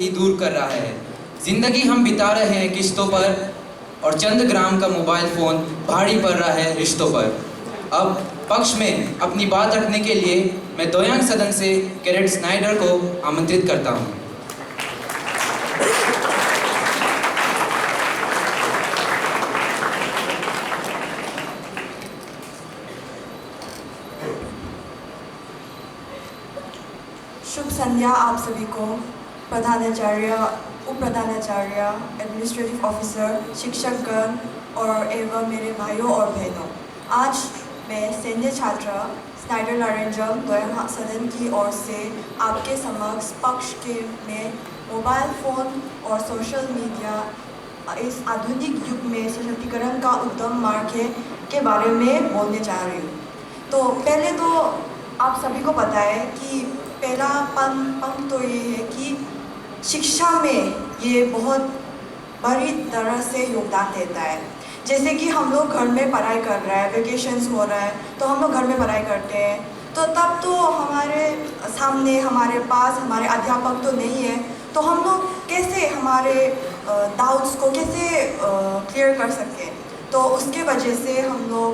ही दूर कर रहा है। जिंदगी हम बिता रहे हैं किश्तों पर और चंद ग्राम का मोबाइल फ़ोन भारी पड़ रहा है रिश्तों पर। अब पक्ष में अपनी बात रखने के लिए मैं दोयांग सदन से कैरेट स्नाइडर को आमंत्रित करता हूँ। शुभ संध्या आप सभी को। प्रधानाचार्य, उप प्रधानाचार्य, एडमिनिस्ट्रेटिव ऑफिसर, शिक्षकगण और एवं मेरे भाइयों और बहनों, आज मैं सैन्य छात्र स्नाइडर लारेंजम दोयांग सदन की ओर से आपके समक्ष पक्ष के में मोबाइल फ़ोन और सोशल मीडिया इस आधुनिक युग में सशक्तिकरण का उत्तम मार्ग के बारे में बोलने जा रही हूँ। तो पहले तो आप सभी को पता है कि पहला पंक्ति तो ये है कि शिक्षा में ये बहुत बड़ी तरह से योगदान देता है। जैसे कि हम लोग घर में पढ़ाई कर रहे हैं, वेकेशंस हो रहा है तो हम लोग घर में पढ़ाई करते हैं, तो तब तो हमारे सामने हमारे पास हमारे अध्यापक तो नहीं है, तो हम लोग कैसे हमारे डाउट्स को कैसे क्लियर कर सकते हैं। तो उसके वजह से हम लोग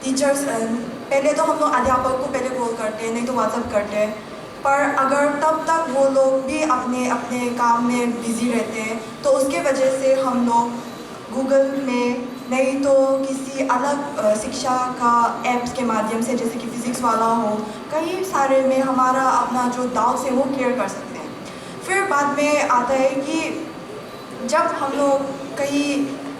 टीचर्स, पहले तो हम लोग अध्यापक को पहले कॉल करते हैं, नहीं तो व्हाट्सएप करते हैं, पर अगर तब तक वो लोग भी अपने अपने काम में बिज़ी रहते हैं तो उसके वजह से हम लोग गूगल में, नहीं तो किसी अलग शिक्षा का ऐप्स के माध्यम से, जैसे कि फिज़िक्स वाला हो, कई सारे में हमारा अपना जो डाउट्स है वो क्लियर कर सकते हैं। फिर बाद में आता है कि जब हम लोग कई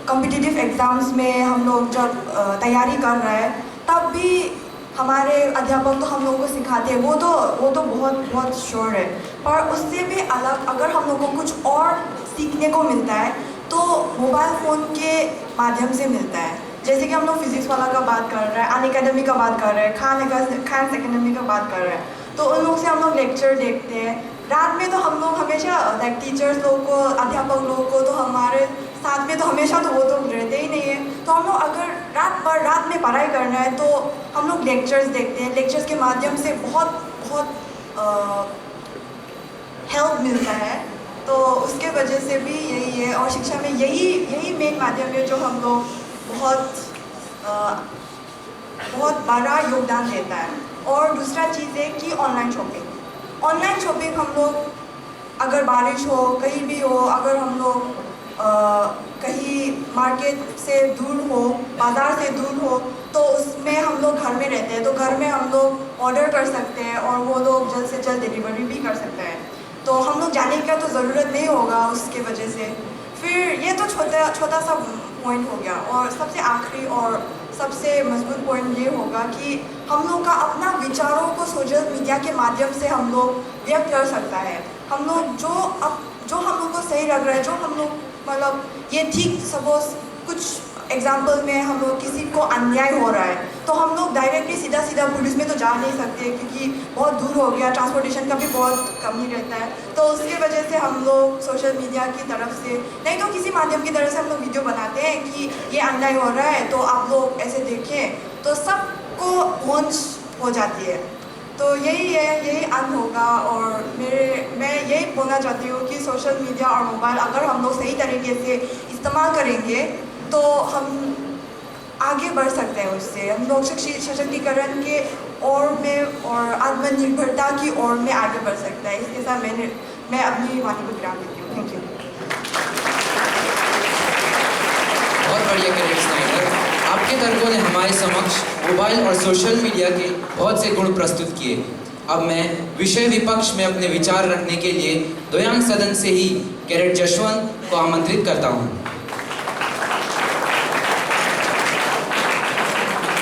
कॉम्पिटिटिव एग्ज़ाम्स में हम लोग जब तैयारी कर रहे हैं, तब भी हमारे अध्यापक तो हम लोगों को सिखाते हैं, वो तो बहुत श्योर है, पर उससे भी अलग अगर हम लोगों को कुछ और सीखने को मिलता है तो मोबाइल फ़ोन के माध्यम से मिलता है। जैसे कि हम लोग फिज़िक्स वाला का बात कर रहे हैं, अनअकैडमी का बात कर रहे हैं, खान अकेडमी का बात कर रहे हैं, तो उन लोग से हम लोग लेक्चर देखते हैं। रात में तो हम लोग हमेशा लाइक टीचर्स लोग को, अध्यापक लोगों को तो हमारे साथ में तो हमेशा तो वो तो रहते ही नहीं है, तो हम लोग अगर रात में पढ़ाई करना है तो हम लोग लेक्चर्स देखते हैं। लेक्चर्स के माध्यम से बहुत हेल्प मिलता है, तो उसके वजह से भी यही है। और शिक्षा में यही मेन माध्यम है जो हम लोग बहुत बड़ा योगदान देता है। और दूसरा चीज़ है कि ऑनलाइन शॉपिंग हम लोग अगर बारिश हो, कहीं भी हो, अगर हम लोग कहीं मार्केट से दूर हो, बाज़ार से दूर हो, तो उसमें हम लोग घर में रहते हैं, तो घर में हम लोग ऑर्डर कर सकते हैं और वो लोग जल्द से जल्द डिलीवरी भी कर सकते हैं, तो हम लोग जाने का तो ज़रूरत नहीं होगा उसके वजह से। फिर ये तो छोटा सा पॉइंट हो गया, और सबसे आखिरी और सबसे मजबूत पॉइंट ये होगा कि हम लोग का अपना विचारों को सोशल मीडिया के माध्यम से हम लोग व्यक्त कर सकता है। हम लोग जो हम लोग को सही लग रहा है, जो हम लोग मतलब ये ठीक, सपोज कुछ एग्जाम्पल में हम लोग किसी को अन्याय हो रहा है तो हम लोग डायरेक्टली सीधा पुलिस में तो जा नहीं सकते, क्योंकि बहुत दूर हो गया, ट्रांसपोर्टेशन का भी बहुत कमी रहता है, तो उसकी वजह से हम लोग सोशल मीडिया की तरफ से, नहीं तो किसी माध्यम की तरफ से हम लोग वीडियो बनाते हैं कि ये अन्याय हो रहा है तो आप लोग ऐसे देखें, तो सबको पहुँच हो जाती है। तो यही है, यही अंत होगा। और मैं यही बोलना चाहती हूँ कि सोशल मीडिया और मोबाइल अगर हम लोग सही तरीके से इस्तेमाल करेंगे तो हम आगे बढ़ सकते हैं, उससे हम लोग सशक्तिकरण के ओर में और आत्मनिर्भरता की ओर में आगे बढ़ सकता है। इसके साथ मैं अपनी वाणी को विराम देती हूँ। Thank you. बहुत बढ़िया कैरेट स्नाइडर, आपके तर्कों ने हमारे समक्ष मोबाइल और सोशल मीडिया के बहुत से गुण प्रस्तुत किए। अब मैं विषय विपक्ष में अपने विचार रखने के लिए दोयांग सदन से ही कैरेट जशवंत को आमंत्रित करता हूँ।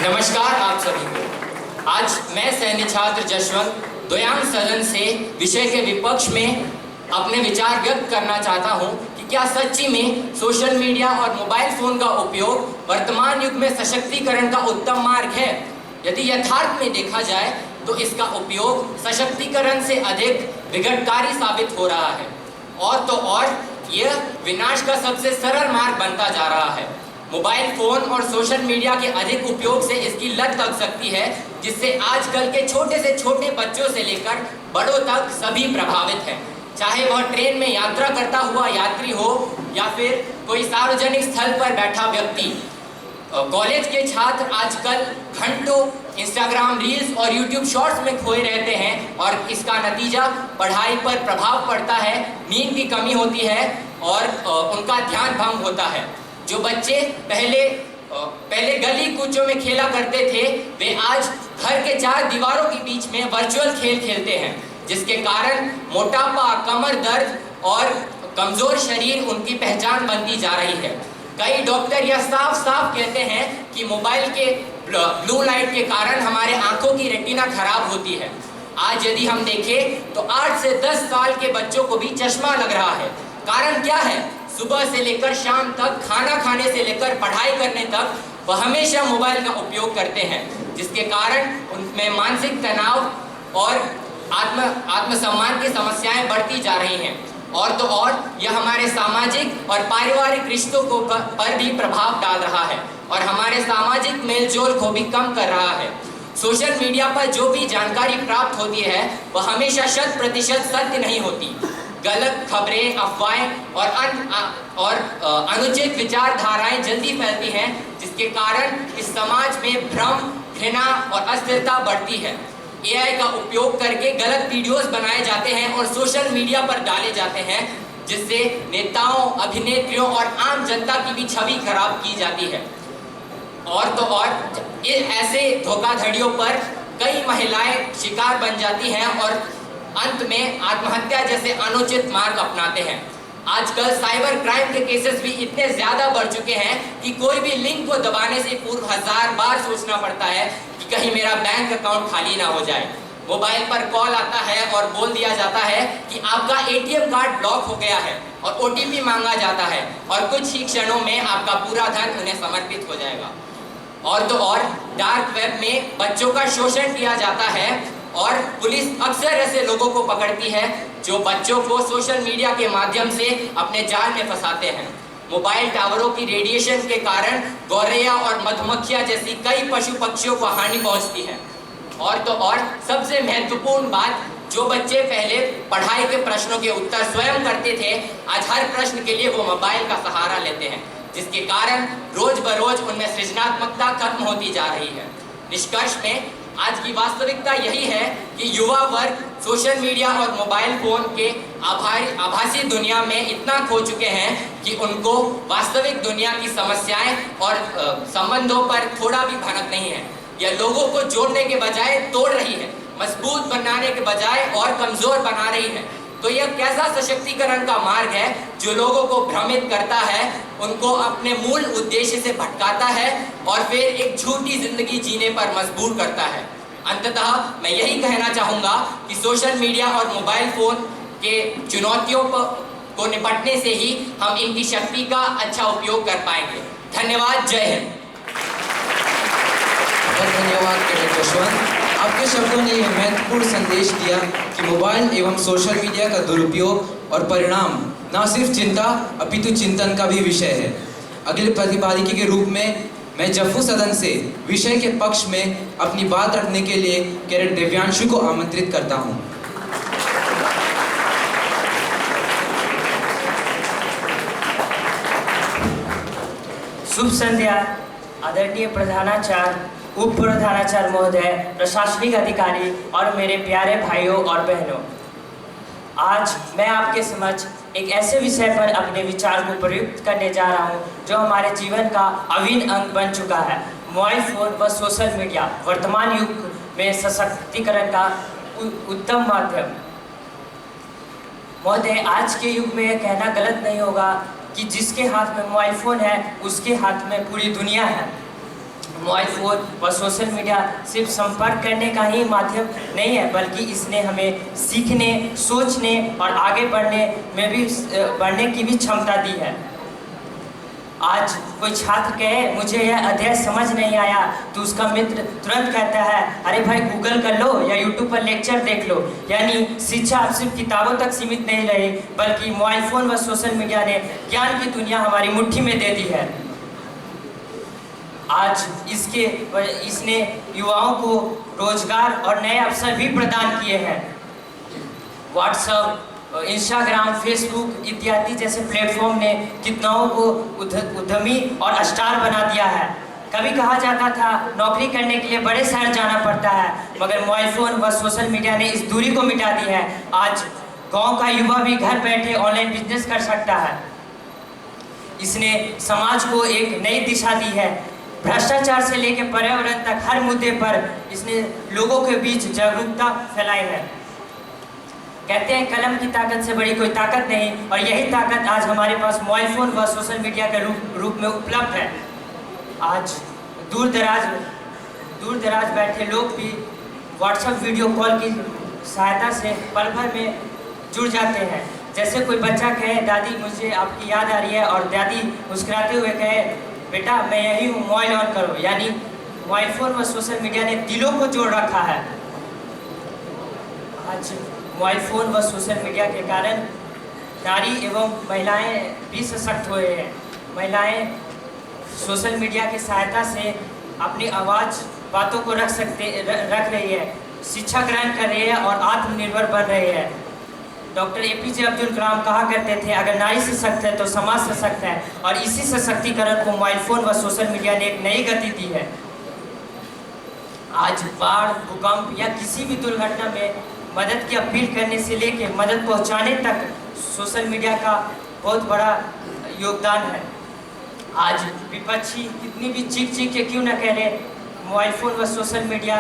नमस्कार आप सभी को। आज मैं सैन्य छात्र जशवंत दोयांग सदन से विषय के विपक्ष में अपने विचार व्यक्त करना चाहता हूं कि क्या सच्ची में सोशल मीडिया और मोबाइल फ़ोन का उपयोग वर्तमान युग में सशक्तिकरण का उत्तम मार्ग है। यदि यथार्थ में देखा जाए तो इसका उपयोग सशक्तिकरण से अधिक विघटकारी साबित हो रहा है, और तो और यह विनाश का सबसे सरल मार्ग बनता जा रहा है। मोबाइल फ़ोन और सोशल मीडिया के अधिक उपयोग से इसकी लत लग सकती है, जिससे आजकल के छोटे से छोटे बच्चों से लेकर बड़ों तक सभी प्रभावित हैं। चाहे वह ट्रेन में यात्रा करता हुआ यात्री हो या फिर कोई सार्वजनिक स्थल पर बैठा व्यक्ति। कॉलेज के छात्र आजकल घंटों इंस्टाग्राम रील्स और यूट्यूब शॉर्ट्स में खोए रहते हैं और इसका नतीजा पढ़ाई पर प्रभाव पड़ता है, नींद की कमी होती है और उनका ध्यान भंग होता है। जो बच्चे पहले गली कूचों में खेला करते थे, वे आज घर के 4 दीवारों के बीच में वर्चुअल खेल खेलते हैं, जिसके कारण मोटापा, कमर दर्द और कमजोर शरीर उनकी पहचान बनती जा रही है। कई डॉक्टर यह साफ साफ कहते हैं कि मोबाइल के ब्लू लाइट के कारण हमारे आंखों की रेटिना खराब होती है। आज यदि हम देखें तो 8 से 10 साल के बच्चों को भी चश्मा लग रहा है। कारण क्या है? सुबह से लेकर शाम तक, खाना खाने से लेकर पढ़ाई करने तक वह हमेशा मोबाइल का उपयोग करते हैं, जिसके कारण उनमें मानसिक तनाव और आत्मसम्मान की समस्याएं बढ़ती जा रही हैं। और तो और यह हमारे सामाजिक और पारिवारिक रिश्तों को पर भी प्रभाव डाल रहा है और हमारे सामाजिक मेलजोल को भी कम कर रहा है। सोशल मीडिया पर जो भी जानकारी प्राप्त होती है वह हमेशा 100% सत्य नहीं होती। गलत खबरें, अफवाहें और अनुचित विचारधाराएं जल्दी फैलती हैं, जिसके कारण इस समाज में भ्रम, घृणा और अस्थिरता बढ़ती है। AI का उपयोग करके गलत वीडियोस बनाए जाते हैं और सोशल मीडिया पर डाले जाते हैं, जिससे नेताओं, अभिनेत्रियों और आम जनता की भी छवि खराब की जाती है। और तो और ऐसे धोखाधड़ियों पर कई महिलाएं शिकार बन जाती हैं और अंत में आत्महत्या जैसे अनुचित मार्ग अपनाते हैं। आजकल साइबर क्राइम के केसेस भी इतने ज्यादा बढ़ चुके हैं कि कोई भी लिंक को दबाने से पूर्व 1000 बार सोचना पड़ता है कि कहीं मेरा बैंक अकाउंट खाली ना हो जाए। मोबाइल पर कॉल आता है और बोल दिया जाता है कि आपका ATM कार्ड ब्लॉक हो गया है और OTP मांगा जाता है और कुछ ही क्षणों में आपका पूरा धन उन्हें समर्पित हो जाएगा। और तो और डार्क वेब में बच्चों का शोषण किया जाता है और पुलिस अक्सर ऐसे लोगों को पकड़ती है जो बच्चों को सोशल मीडिया के माध्यम से अपने जाल में फंसाते हैं। मोबाइल टावरों की रेडिएशन के कारण गौरैया और मधुमक्खियां जैसी कई पशु पक्षियों को हानि पहुंचती है। और तो और सबसे महत्वपूर्ण बात, जो बच्चे पहले पढ़ाई के प्रश्नों के उत्तर स्वयं करते थे, आज हर प्रश्न के लिए वो मोबाइल का सहारा लेते हैं, जिसके कारण रोज बरोज उनमें सृजनात्मकता खत्म होती जा रही है। निष्कर्ष में आज की वास्तविकता यही है कि युवा वर्ग सोशल मीडिया और मोबाइल फोन के आभासी दुनिया में इतना खो चुके हैं कि उनको वास्तविक दुनिया की समस्याएं और संबंधों पर थोड़ा भी भनक नहीं है। यह लोगों को जोड़ने के बजाय तोड़ रही है, मजबूत बनाने के बजाय और कमजोर बना रही है। तो यह कैसा सशक्तिकरण का मार्ग है जो लोगों को भ्रमित करता है, उनको अपने मूल उद्देश्य से भटकाता है और फिर एक झूठी जिंदगी जीने पर मजबूर करता है। अंततः मैं यही कहना चाहूँगा कि सोशल मीडिया और मोबाइल फोन के चुनौतियों को निपटने से ही हम इनकी शक्ति का अच्छा उपयोग कर पाएंगे। धन्यवाद। जय हिंद। बहुत धन्यवाद कैडेट जशवंत। आपके शब्दों ने यह महत्वपूर्ण संदेश दिया कि मोबाइल एवं सोशल मीडिया का दुरुपयोग और परिणाम न सिर्फ चिंता अपितु चिंतन का भी विषय है। अगले प्रतिपादिकी के रूप में मैं जफ्फू सदन से विषय के पक्ष में अपनी बात रखने के लिए कैडेट दिव्यांशु को आमंत्रित करता हूँ। शुभ संध्या आदरणीय प्रधानाचार्य, उप प्रधानाचार्य महोदय, प्रशासनिक अधिकारी और मेरे प्यारे भाइयों और बहनों। आज मैं आपके समक्ष एक ऐसे विषय पर अपने विचार को प्रयुक्त करने जा रहा हूं जो हमारे जीवन का अभिन्न अंग बन चुका है। मोबाइल फोन व सोशल मीडिया वर्तमान युग में सशक्तिकरण का उत्तम माध्यम। महोदय, आज के युग में यह कहना गलत नहीं होगा कि जिसके हाथ में मोबाइल फोन है उसके हाथ में पूरी दुनिया है। मोबाइल फोन व सोशल मीडिया सिर्फ संपर्क करने का ही माध्यम नहीं है, बल्कि इसने हमें सीखने, सोचने और आगे बढ़ने की भी क्षमता दी है। आज कोई छात्र कहे मुझे यह अध्याय समझ नहीं आया तो उसका मित्र तुरंत कहता है अरे भाई गूगल कर लो या यूट्यूब पर लेक्चर देख लो। यानी शिक्षा अब सिर्फ किताबों तक सीमित नहीं रही, बल्कि मोबाइल फोन व सोशल मीडिया ने ज्ञान की दुनिया हमारी मुट्ठी में दे दी है। आज इसने युवाओं को रोजगार और नए अवसर भी प्रदान किए हैं। व्हाट्सएप, इंस्टाग्राम, फेसबुक इत्यादि जैसे प्लेटफॉर्म ने कितनाओं को उद्यमी और स्टार बना दिया है। कभी कहा जाता था नौकरी करने के लिए बड़े शहर जाना पड़ता है, मगर मोबाइल फ़ोन व सोशल मीडिया ने इस दूरी को मिटा दी है। आज गांव का युवा भी घर बैठे ऑनलाइन बिजनेस कर सकता है। इसने समाज को एक नई दिशा दी है। भ्रष्टाचार से लेकर पर्यावरण तक हर मुद्दे पर इसने लोगों के बीच जागरूकता फैलाई है। कहते हैं कलम की ताकत से बड़ी कोई ताकत नहीं, और यही ताकत आज हमारे पास मोबाइल फ़ोन व सोशल मीडिया के रूप में उपलब्ध है। आज दूर दराज बैठे लोग भी व्हाट्सएप वीडियो कॉल की सहायता से पल भर में जुड़ जाते हैं। जैसे कोई बच्चा कहे दादी मुझे आपकी याद आ रही है, और दादी मुस्कुराते हुए कहे बेटा मैं यही हूँ, मोबाइल ऑन करो। यानी मोबाइल फ़ोन व सोशल मीडिया ने दिलों को जोड़ रखा है। आज मोबाइल फ़ोन व सोशल मीडिया के कारण नारी एवं महिलाएं भी सशक्त हुए हैं। महिलाएं सोशल मीडिया की सहायता से अपनी आवाज़ बातों को रख रही है, शिक्षा ग्रहण कर रही है और आत्मनिर्भर बन रही है। डॉक्टर APJ अब्दुल कलाम कहा करते थे अगर नारी सशक्त है तो समाज सशक्त है, और इसी सशक्तिकरण को मोबाइल फ़ोन व सोशल मीडिया ने एक नई गति दी है। आज बाढ़, भूकंप या किसी भी दुर्घटना में मदद की अपील करने से लेकर मदद पहुंचाने तक सोशल मीडिया का बहुत बड़ा योगदान है। आज विपक्षी कितनी भी चीख के क्यों न कह रहे, मोबाइल फ़ोन व सोशल मीडिया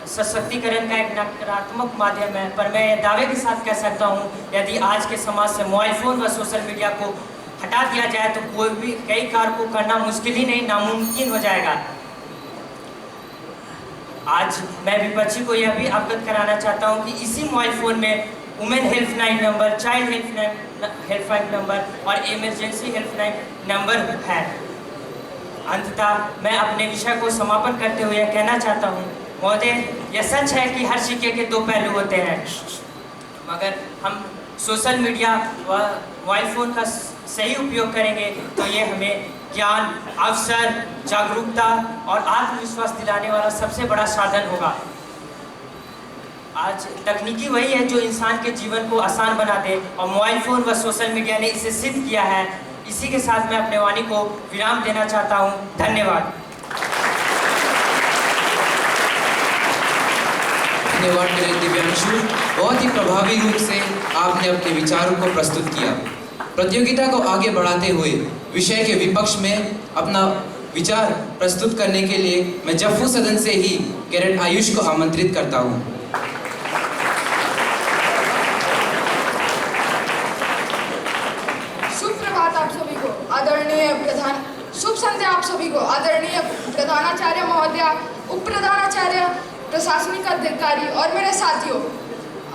सशक्तिकरण का एक नकारात्मक माध्यम है, पर मैं दावे के साथ कह सकता हूँ यदि आज के समाज से मोबाइल फ़ोन व सोशल मीडिया को हटा दिया जाए तो कोई भी कई कार्य को करना मुश्किल ही नहीं नामुमकिन हो जाएगा। आज मैं विपक्षी को यह भी अवगत कराना चाहता हूँ कि इसी मोबाइल फ़ोन में women helpline number, child helpline number और इमरजेंसी हेल्पलाइन नंबर है। अंततः मैं अपने विषय को समापन करते हुए कहना चाहता हूँ महोदय, यह सच है कि हर सिक्के के दो पहलू होते हैं, मगर हम सोशल मीडिया व मोबाइल फ़ोन का सही उपयोग करेंगे तो ये हमें ज्ञान, अवसर, जागरूकता और आत्मविश्वास दिलाने वाला सबसे बड़ा साधन होगा। आज तकनीकी वही है जो इंसान के जीवन को आसान बना दे, और मोबाइल फ़ोन व सोशल मीडिया ने इसे सिद्ध किया है। इसी के साथ मैं अपने वाणी को विराम देना चाहता हूँ। धन्यवाद। धन्यवाद मेरे दिव्यांशु, बहुत ही प्रभावी रूप से आपने अपने विचारों को प्रस्तुत किया। प्रतियोगिता को आगे बढ़ाते हुए विषय के विपक्ष में अपना विचार प्रस्तुत करने के लिए मैं जफ्फू सदन से ही कैडेट आयुष को आमंत्रित करता हूँ। सुप्रभात आप सभी को, आदरणीय प्रधान, शुभ संध्या आप सभी को, आदरणीय प्रधानाचार्य महोदया, उप प्रधानाचार्य, प्रशासनिक अधिकारी और मेरे साथियों,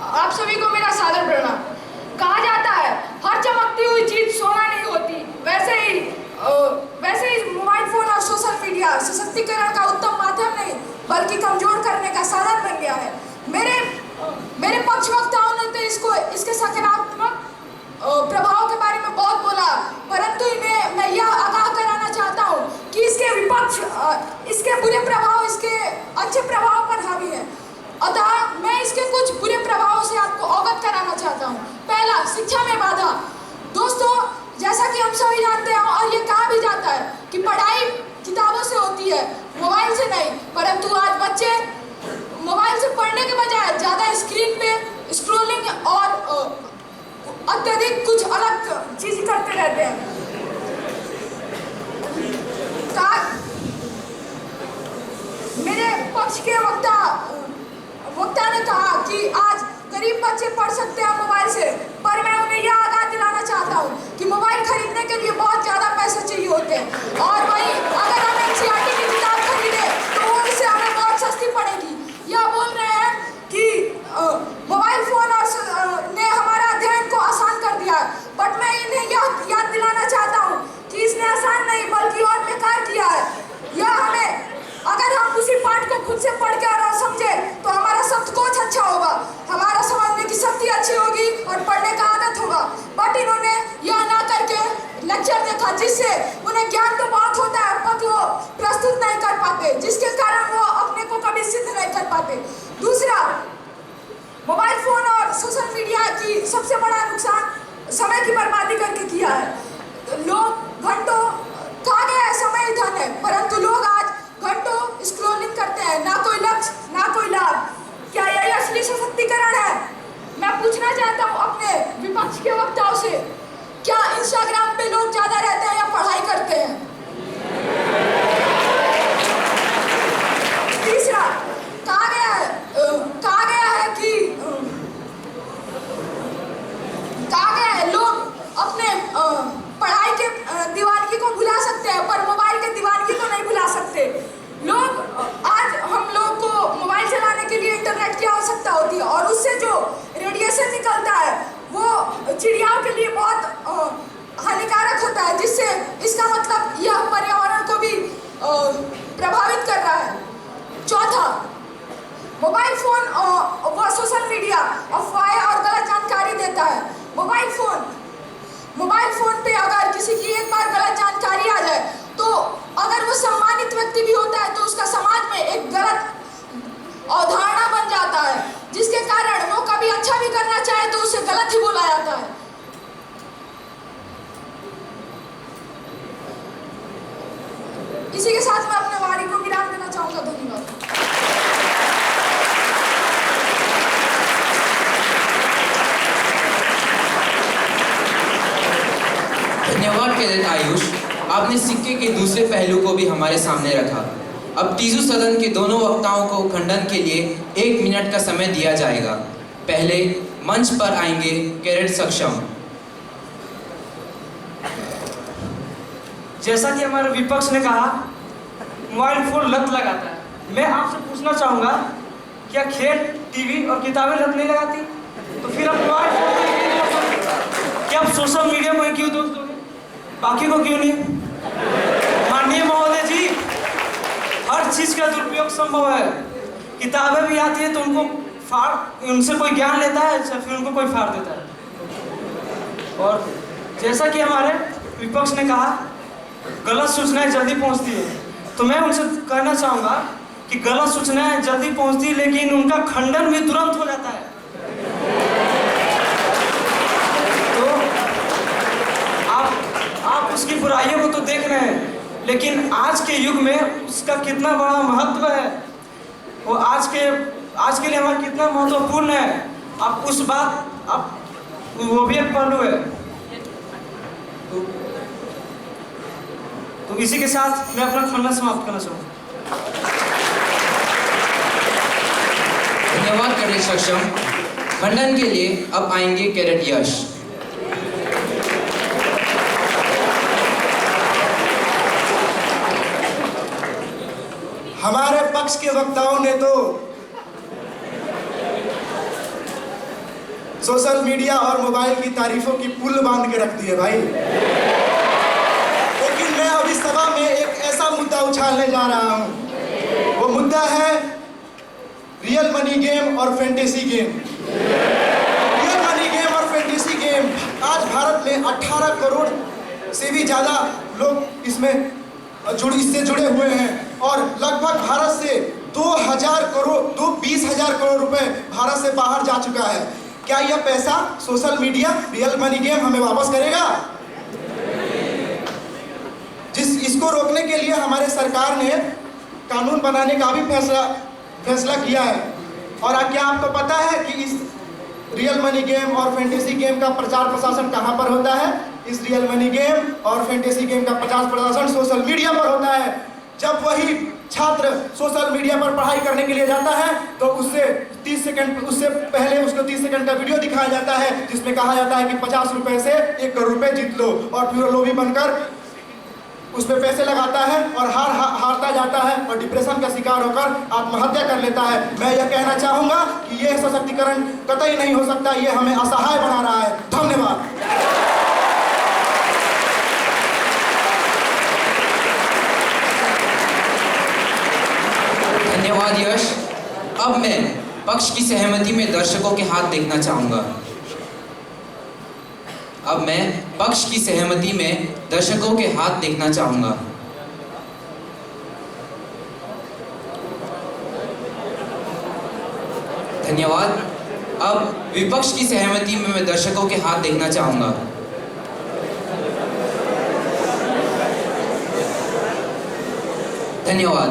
आप सभी को मेरा सादर प्रणाम। कहा जाता है हर चमकती हुई चीज सोना नहीं होती, वैसे ही मोबाइल फोन और सोशल मीडिया सशक्तिकरण का उत्तम माध्यम नहीं बल्कि कमजोर करने का साधन बन गया है। मेरे पक्ष वक्ताओं ने तो इसके सकारात्मक प्रभाव के बारे में बहुत बोला, परंतु मैं यह आगाह कराना चाहता हूँ कि इसके विपक्ष, इसके बुरे प्रभाव इसके अच्छे प्रभाव पर हावी है। अतः मैं इसके कुछ बुरे प्रभावों से आपको अवगत कराना चाहता हूँ। पहला, शिक्षा में बाधा। दोस्तों, जैसा कि हम सभी जानते हैं और ये कहा भी जाता है कि पढ़ाई किताबों से होती है, मोबाइल से नहीं, परंतु आज बच्चे मोबाइल से पढ़ने के बजाय ज़्यादा स्क्रीन पे स्क्रॉलिंग और अत्यधिक कुछ अलग चीज करते रहते हैं। मेरे पक्ष के वक्ता ने कहा कि आज गरीब बच्चे पढ़ सकते हैं मोबाइल से, पर मैं उन्हें यह आगाह दिलाना चाहता हूँ कि मोबाइल खरीदने के लिए बहुत ज़्यादा पैसे चाहिए होते हैं, और वहीं अगर हम NCERT की किताब खरीदे तो वो इससे हमें बहुत सस्ती पड़ेगी। यह बोल रहे हैं कि मोबाइल फोन ने हमारा अध्ययन को आसान कर दिया है, बट मैं इन्हें यह याद दिलाना चाहता हूँ कि इसने आसान नहीं बल्कि और बेकार किया है। यह हमें, अगर हम उसी पाठ को खुद से पढ़ के और समझे तो हमारा शब्दकोश अच्छा होगा, हमारा समझने की शक्ति अच्छी होगी और पढ़ने का आदत होगा। बट इन्होंने यह ना करके लेक्चर देखा, जिससे उन्हें ज्ञान तो बहुत होता है पर वो प्रस्तुत नहीं कर पाते, जिसके कारण वो अपने को कभी सिद्ध नहीं कर पाते। दूसरा, मोबाइल फोन और सोशल मीडिया की सबसे बड़ा समय की बर्बादी करके किया है। लोग घंटों, कहा गया है समय ही धन है, परंतु लोग आज घंटों स्क्रॉलिंग करते हैं, ना कोई लक्ष्य ना कोई लाभ। क्या यही असली सशक्तिकरण है? मैं पूछना चाहता हूँ अपने विपक्ष के वक्ताओं से, क्या इंस्टाग्राम पे लोग ज्यादा रहते हैं या पढ़ाई करते हैं? तीसरा, कहा गया है लोग अपने पढ़ाई के दीवानगी को भुला सकते हैं पर मोबाइल के दीवानगी को नहीं भुला सकते। लोग आज हम लोग को मोबाइल चलाने के लिए इंटरनेट की आवश्यकता होती है और उससे जो रेडिएशन निकलता है वो चिड़ियाओं के लिए बहुत हानिकारक होता है, जिससे इसका मतलब यह पर्यावरण को भी प्रभावित कर रहा है। चौथा, मोबाइल फोन व सोशल मीडिया अफवाहें और गलत जानकारी देता है। मोबाइल फोन पे अगर किसी की एक बार गलत जानकारी आ जाए तो अगर वो सम्मानित व्यक्ति भी होता है तो उसका समाज में एक गलत अवधारणा बन जाता है, जिसके कारण वो कभी अच्छा भी करना चाहे तो उसे गलत ही बोला जाता है। इसी के साथ मैं अपने वाणी को विराम देना चाहूंगा। धन्यवाद। धन्यवाद कैडेट आयुष, आपने सिक्के के दूसरे पहलू को भी हमारे सामने रखा। अब तीसू सदन के दोनों वक्ताओं को खंडन के लिए 1 मिनट का समय दिया जाएगा। पहले मंच पर आएंगे कैडेट सक्षम। जैसा कि हमारे विपक्ष ने कहा, मोबाइल फोन लत लगाता है। मैं आपसे पूछना चाहूँगा, क्या खेल, टीवी और किताबें लत नहीं लगाती? तो फिर आप मोबाइल फोन क्या आप सोशल मीडिया को क्यों दोष दोगे, बाकी को क्यों नहीं? माननीय महोदय जी, हर चीज़ का दुरुपयोग संभव है। किताबें भी आती है तो उनसे कोई ज्ञान लेता है, फिर उनको कोई फाड़ देता है। और जैसा कि हमारे विपक्ष ने कहा, गलत सूचनाएं जल्दी पहुंचती है, तो मैं उनसे कहना चाहूँगा कि गलत सूचनाएं जल्दी पहुंचती है लेकिन उनका खंडन भी तुरंत हो जाता है। तो आप उसकी बुराइयों को तो देख रहे हैं, लेकिन आज के युग में उसका कितना बड़ा महत्व है, वो आज के लिए हमारा कितना महत्वपूर्ण है, आप उस बात वो भी एक पहलू है। तो इसी के साथ मैं अपना खंडन समाप्त करना चाहूँगा। धन्यवाद कैडेट सक्षम। खंडन के लिए अब आएंगे कैडेट यश। हमारे पक्ष के वक्ताओं ने तो सोशल मीडिया और मोबाइल की तारीफों की पुल बांध के रख दी है भाई, लेकिन मैं अभी सभा में एक ऐसा मुद्दा उछालने जा रहा हूं। वो मुद्दा है रियल मनी गेम और fantasy game. Real money game और फैंटेसी गेम आज भारत में 18 करोड़ से भी ज़्यादा लोग इसमें इससे जुड़े हुए हैं और लगभग भारत से 20,000 करोड़ रुपए भारत से बाहर जा चुका है। क्या यह पैसा social media, real money game हमें वापस करेगा? इसको रोकने के लिए हमारे सरकार ने कानून बनाने का भी फैसला किया है। और क्या आपको पता है कि इस रियल मनी गेम और फैंटेसी गेम का प्रचार प्रसारण कहाँ पर होता है? इस रियल मनी गेम और फैंटेसी गेम का प्रचार प्रसारण सोशल मीडिया पर होता है। जब वही छात्र सोशल मीडिया पर पढ़ाई करने के लिए जाता है तो उससे पहले उसको 30 सेकंड का वीडियो दिखाया जाता है जिसमें कहा जाता है कि 50 रुपए से 1 करोड़ रुपए जीत लो, और फिर लोभी बनकर उसमें पैसे लगाता है और हारता जाता है और डिप्रेशन का शिकार होकर आत्महत्या कर लेता है। मैं यह कहना चाहूँगा कि यह सशक्तिकरण कतई नहीं हो सकता, ये हमें असहाय बना रहा है। धन्यवाद। धन्यवाद यश। अब मैं पक्ष की सहमति में दर्शकों के हाथ देखना चाहूंगा। अब मैं पक्ष की सहमति में दर्शकों के हाथ देखना चाहूंगा। धन्यवाद। अब विपक्ष की सहमति में मैं दर्शकों के हाथ देखना चाहूंगा। धन्यवाद।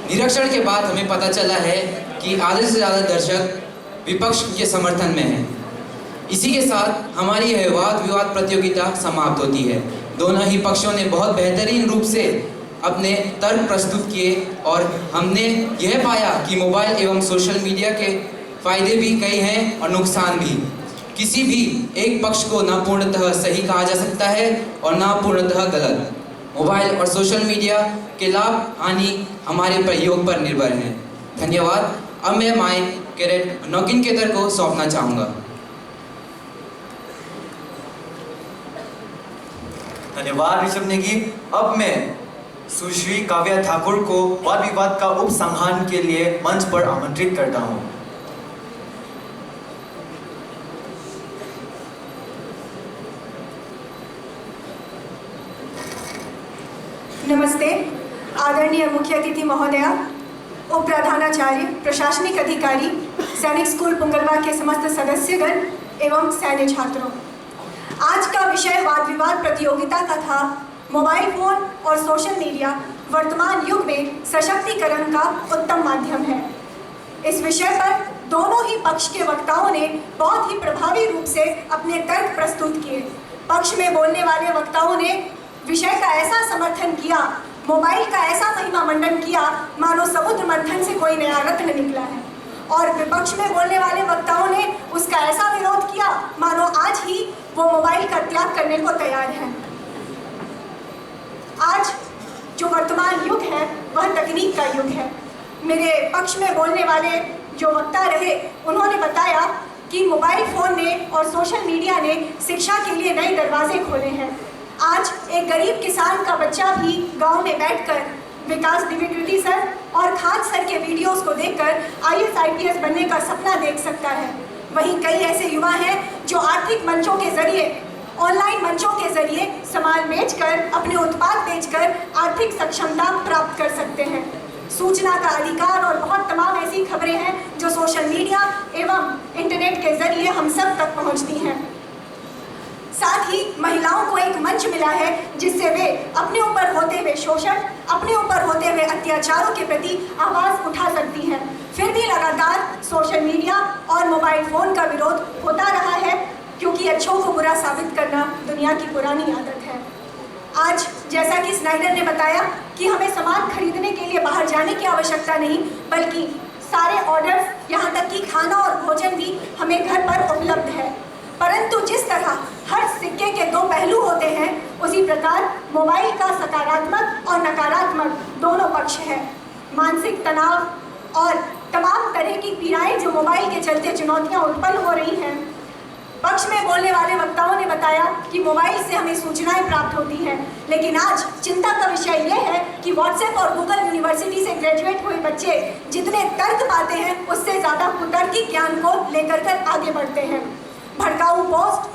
निरीक्षण के बाद हमें पता चला है कि आधे से ज़्यादा दर्शक विपक्ष के समर्थन में हैं। इसी के साथ हमारी यह वाद विवाद प्रतियोगिता समाप्त होती है। दोनों ही पक्षों ने बहुत बेहतरीन रूप से अपने तर्क प्रस्तुत किए और हमने यह पाया कि मोबाइल एवं सोशल मीडिया के फायदे भी कई हैं और नुकसान भी। किसी भी एक पक्ष को न पूर्णतः सही कहा जा सकता है और न पूर्णतः गलत। मोबाइल और सोशल मीडिया के लाभ हानि हमारे प्रयोग पर निर्भर हैं। धन्यवाद। अब मैं माइक कैरेट नौकिन केदर को सौंपना चाहूँगा। धन्यवाद ऋषभ नेगी। अब मैं सुश्री काव्या ठाकुर को वाद विवाद का उपसंहार के लिए मंच पर आमंत्रित करता हूँ। नमस्ते आदरणीय मुख्य अतिथि महोदया, उप प्रधानाचार्य, प्रशासनिक अधिकारी, सैनिक स्कूल पुंगलवा के समस्त सदस्यगण एवं सैन्य छात्रों। आज का विषय वाद विवाद प्रतियोगिता का था मोबाइल फोन और सोशल मीडिया वर्तमान युग में सशक्तिकरण का उत्तम माध्यम है। इस विषय पर दोनों ही पक्ष के वक्ताओं ने बहुत ही प्रभावी रूप से अपने तर्क प्रस्तुत किए। पक्ष में बोलने वाले वक्ताओं ने विषय का ऐसा समर्थन किया, मोबाइल का ऐसा महिमा मंडन किया मानो समुद्र मंथन से कोई नया रत्न निकला है, और विपक्ष में बोलने वाले वक्ताओं ने उसका ऐसा विरोध किया मानो आज ही वो मोबाइल का त्याग करने को तैयार हैं। आज जो वर्तमान युग है वह तकनीक का युग है। मेरे पक्ष में बोलने वाले जो वक्ता रहे उन्होंने बताया कि मोबाइल फोन ने और सोशल मीडिया ने शिक्षा के लिए नए दरवाजे खोले हैं। आज एक गरीब किसान का बच्चा भी गांव में बैठकर विकास द्विवेदी सर और खान सर के वीडियोस को देखकर IAS IPS बनने का सपना देख सकता है। वहीं कई ऐसे युवा हैं जो आर्थिक मंचों के जरिए, ऑनलाइन मंचों के जरिए सामान बेचकर, अपने उत्पाद बेचकर आर्थिक सक्षमता प्राप्त कर सकते हैं। सूचना का अधिकार और बहुत तमाम ऐसी खबरें हैं जो सोशल मीडिया एवं इंटरनेट के जरिए हम सब तक पहुंचती हैं। साथ ही महिलाओं को एक मंच मिला है जिससे वे अपने ऊपर होते हुए शोषण, अपने ऊपर होते हुए अत्याचारों के प्रति आवाज़ उठा सकती हैं। फिर भी लगातार सोशल मीडिया और मोबाइल फ़ोन का विरोध होता रहा है, क्योंकि अच्छों को बुरा साबित करना दुनिया की पुरानी आदत है। आज जैसा कि स्नाइडर ने बताया कि हमें सामान खरीदने के लिए बाहर जाने की आवश्यकता नहीं, बल्कि सारे ऑर्डर्स, यहाँ तक कि खाना और भोजन भी हमें घर पर उपलब्ध है। परंतु जिस तरह हर सिक्के के दो पहलू होते हैं, उसी प्रकार मोबाइल का सकारात्मक और नकारात्मक दोनों पक्ष हैं। मानसिक तनाव और तमाम तरह की पीड़ाएं जो मोबाइल के चलते चुनौतियां उत्पन्न हो रही हैं। पक्ष में बोलने वाले वक्ताओं ने बताया कि मोबाइल से हमें सूचनाएं प्राप्त होती हैं, लेकिन आज चिंता का विषय यह है कि व्हाट्सएप और गूगल यूनिवर्सिटी से ग्रेजुएट हुए बच्चे जितने तर्क पाते हैं, उससे ज़्यादा कुतर्की ज्ञान को लेकर कर आगे बढ़ते हैं। भड़काऊ पोस्ट